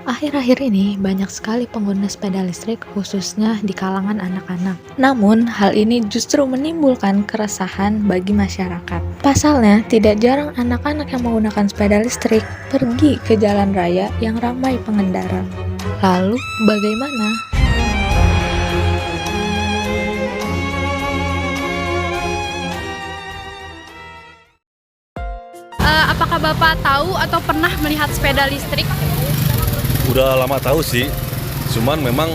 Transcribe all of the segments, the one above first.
Akhir-akhir ini banyak sekali pengguna sepeda listrik khususnya di kalangan anak-anak. Namun, hal ini justru menimbulkan keresahan bagi masyarakat. Pasalnya, tidak jarang anak-anak yang menggunakan sepeda listrik pergi ke jalan raya yang ramai pengendara. Lalu, bagaimana? Apakah Bapak tahu atau pernah melihat sepeda listrik? Udah lama tahu sih, cuman memang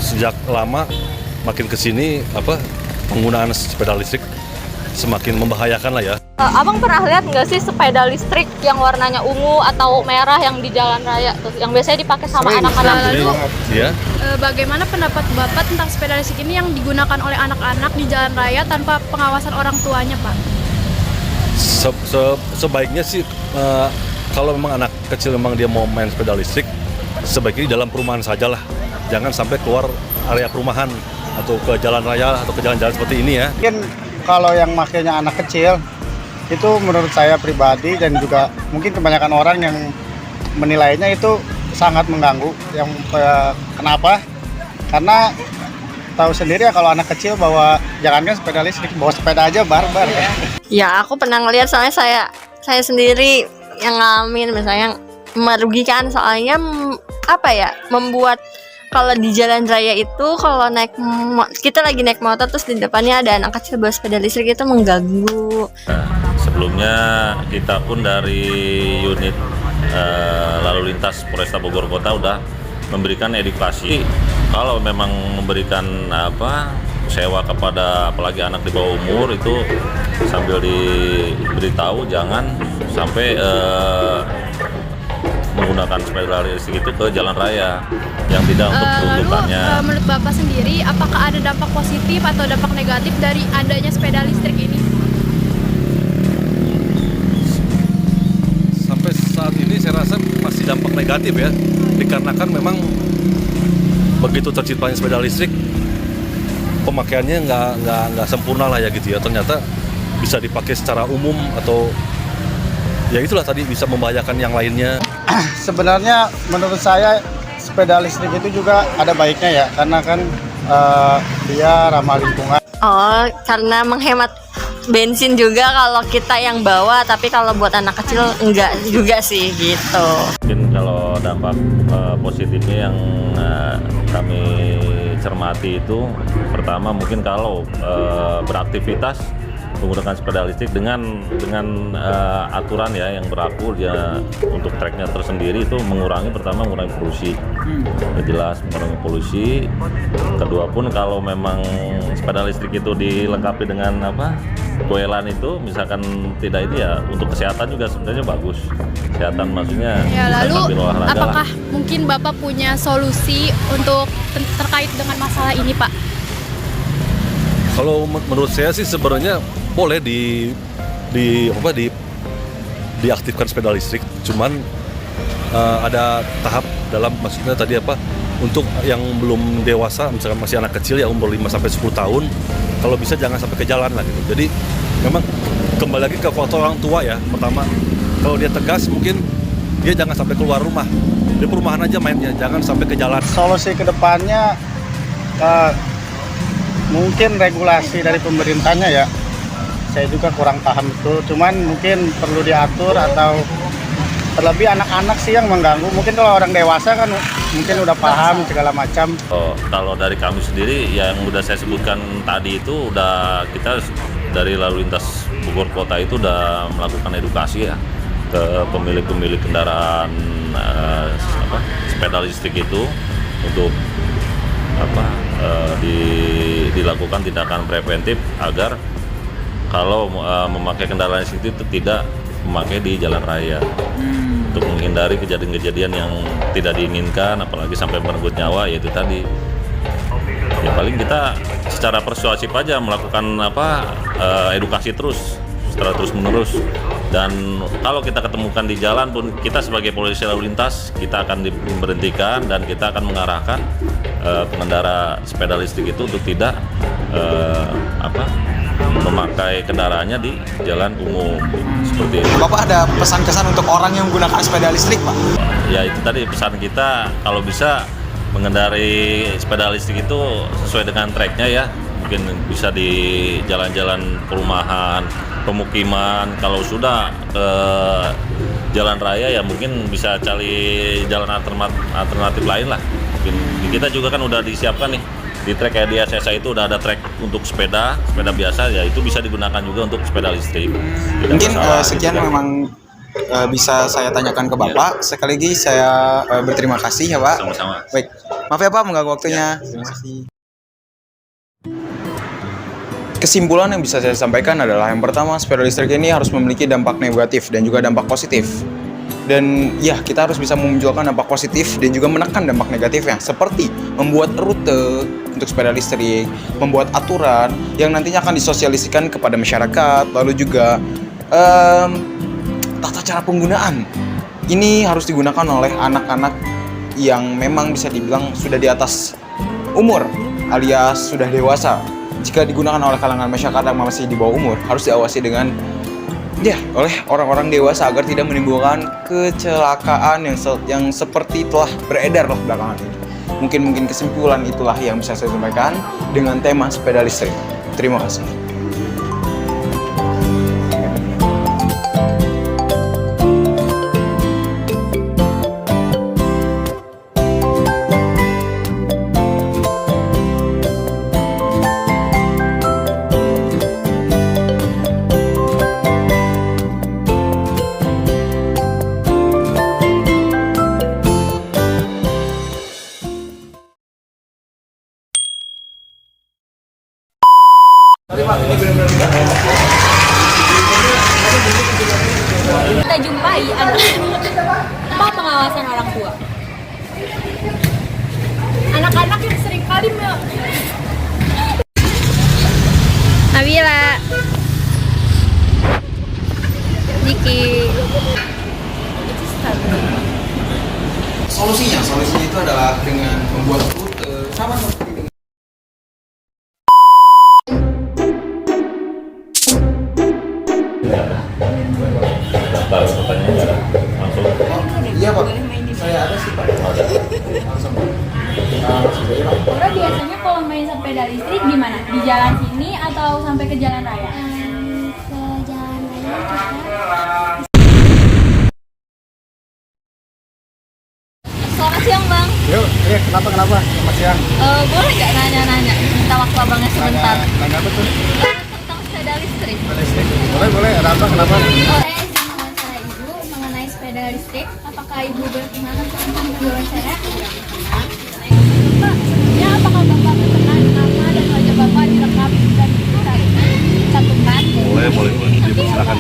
sejak lama makin kesini penggunaan sepeda listrik semakin membahayakan lah ya. Abang pernah lihat nggak sih sepeda listrik yang warnanya ungu atau merah yang di jalan raya tuh, yang biasanya dipakai sama anak-anak? Lalu, Ya, bagaimana pendapat Bapak tentang sepeda listrik ini yang digunakan oleh anak-anak di jalan raya tanpa pengawasan orang tuanya, Pak? sebaiknya sih kalau memang anak kecil memang dia mau main sepeda listrik, sebaiknya di dalam perumahan saja lah. Jangan sampai keluar area perumahan atau ke jalan raya atau ke jalan-jalan seperti ini ya. Mungkin kalau yang makainya anak kecil, itu menurut saya pribadi dan juga mungkin kebanyakan orang yang menilainya itu sangat mengganggu. Kenapa? Karena tahu sendiri ya kalau anak kecil jangankan sepeda listrik, bawa sepeda aja barbar ya. Ya, aku pernah ngeliat, soalnya saya sendiri yang ngalamin, misalnya merugikan, soalnya membuat kalau di jalan raya itu kalau kita lagi naik motor terus di depannya ada anak kecil bawa sepeda listrik, itu mengganggu. Sebelumnya kita pun dari unit lalu lintas Polresta Bogor Kota udah memberikan edukasi kalau memang memberikan sewa kepada apalagi anak di bawah umur itu sambil diberitahu jangan sampai menggunakan sepeda listrik itu ke jalan raya yang tidak untuk peruntukannya. Lalu menurut Bapak sendiri, apakah ada dampak positif atau dampak negatif dari adanya sepeda listrik ini? Sampai saat ini saya rasa masih dampak negatif ya, dikarenakan memang begitu terciptanya sepeda listrik, pemakaiannya nggak sempurna lah ya gitu ya. Ternyata bisa dipakai secara umum atau ya itulah tadi bisa membahayakan yang lainnya. Sebenarnya menurut saya sepeda listrik itu juga ada baiknya ya, karena kan dia ramah lingkungan. Oh, karena menghemat bensin juga kalau kita yang bawa, tapi kalau buat anak kecil enggak juga sih gitu. Mungkin kalau dampak positifnya yang kami cermati itu, pertama mungkin kalau beraktivitas menggunakan sepeda listrik dengan aturan ya yang berlaku dia untuk treknya tersendiri, itu mengurangi polusi. Jelas mengurangi polusi. Kedua pun kalau memang sepeda listrik itu dilengkapi dengan koelan itu misalkan tidak ini ya, untuk kesehatan juga sebenarnya bagus. Kesehatan maksudnya Ya, lalu sambil olahraga apakah lah. mungkin Bapak punya solusi untuk terkait dengan masalah ini, Pak? Kalau menurut saya sih sebenarnya boleh diaktifkan sepeda listrik, cuman ada tahap dalam, maksudnya tadi untuk yang belum dewasa, misalkan masih anak kecil ya umur 5 sampai 10 tahun, kalau bisa jangan sampai ke jalan lah gitu. Jadi memang kembali lagi ke faktor orang tua ya. Pertama, kalau dia tegas mungkin dia jangan sampai keluar rumah. Di perumahan aja mainnya, jangan sampai ke jalan. Solusi kedepannya mungkin regulasi dari pemerintahnya ya. Saya juga kurang paham itu, cuman mungkin perlu diatur, atau terlebih anak-anak sih yang mengganggu. Mungkin kalau orang dewasa kan mungkin udah paham segala macam. Kalau dari kami sendiri yang udah saya sebutkan tadi itu, udah kita dari lalu lintas Bogor Kota itu udah melakukan edukasi ya ke pemilik-pemilik kendaraan sepeda listrik itu untuk dilakukan tindakan preventif agar kalau memakai kendaraan listrik itu tidak memakai di jalan raya, untuk menghindari kejadian-kejadian yang tidak diinginkan, apalagi sampai merenggut nyawa. Yaitu tadi ya paling kita secara persuasif aja melakukan edukasi secara terus menerus. Dan kalau kita ketemukan di jalan pun, kita sebagai polisi lalu lintas kita akan diberhentikan dan kita akan mengarahkan pengendara sepeda listrik itu untuk tidak memakai kendaraannya di jalan umum seperti itu. Bapak ada pesan-kesan untuk orang yang menggunakan sepeda listrik, Pak? Ya itu tadi pesan kita, kalau bisa mengendari sepeda listrik itu sesuai dengan treknya ya. Mungkin bisa di jalan-jalan perumahan, pemukiman. Kalau sudah ke jalan raya ya mungkin bisa cari jalan alternatif lain lah. Mungkin kita juga kan udah disiapkan nih di trek kayak di SSA itu udah ada trek untuk sepeda biasa ya, itu bisa digunakan juga untuk sepeda listrik. Tidak Mungkin masalah, sekian gitu kan. memang bisa saya tanyakan ke Bapak. Sekali lagi saya berterima kasih ya, Pak. Sama-sama. Baik, maaf ya Pak mengganggu waktunya. Terima kasih. Kesimpulan yang bisa saya sampaikan adalah yang pertama, sepeda listrik ini harus memiliki dampak negatif dan juga dampak positif. Dan ya, kita harus bisa memunculkan dampak positif dan juga menekan dampak negatifnya, seperti membuat rute untuk sepeda listrik, membuat aturan yang nantinya akan disosialisasikan kepada masyarakat, lalu juga tata cara penggunaan. Ini harus digunakan oleh anak-anak yang memang bisa dibilang sudah di atas umur alias sudah dewasa. Jika digunakan oleh kalangan masyarakat yang masih di bawah umur, harus diawasi dengan oleh orang-orang dewasa agar tidak menimbulkan kecelakaan yang seperti telah beredar loh belakangan ini. Mungkin kesimpulan itulah yang bisa saya sampaikan dengan tema sepeda listrik. Terima kasih. Kita jumpai anak-anak tanpa pengawasan orang tua. Anak-anak yang sering kali Nabila, Diki. Solusinya itu adalah dengan membuat rute sama seperti dengan Daftar pertanyaannya nggak ada langsung. iya Pak, saya ada sih Pak. Langsung. Orang biasanya kalau main sepeda listrik di mana? Di jalan sini atau sampai ke jalan raya? Ke jalan raya juga. Selamat siang Bang. Yuk, kenapa? Selamat siang. Boleh nggak nanya-nanya? Minta waktu abangnya sebentar. Nanya apa tuh? Tentang sepeda listrik. Listrik. Boleh. Ada apa? Kenapa? Saya izin wawancara Ibu mengenai sepeda listrik. Apakah Ibu berkenan untuk diwawancara? Pak, ya apakah Bapak berkenan nama dan wajah Bapak direkam dan dicantumkan? Boleh. Silakan.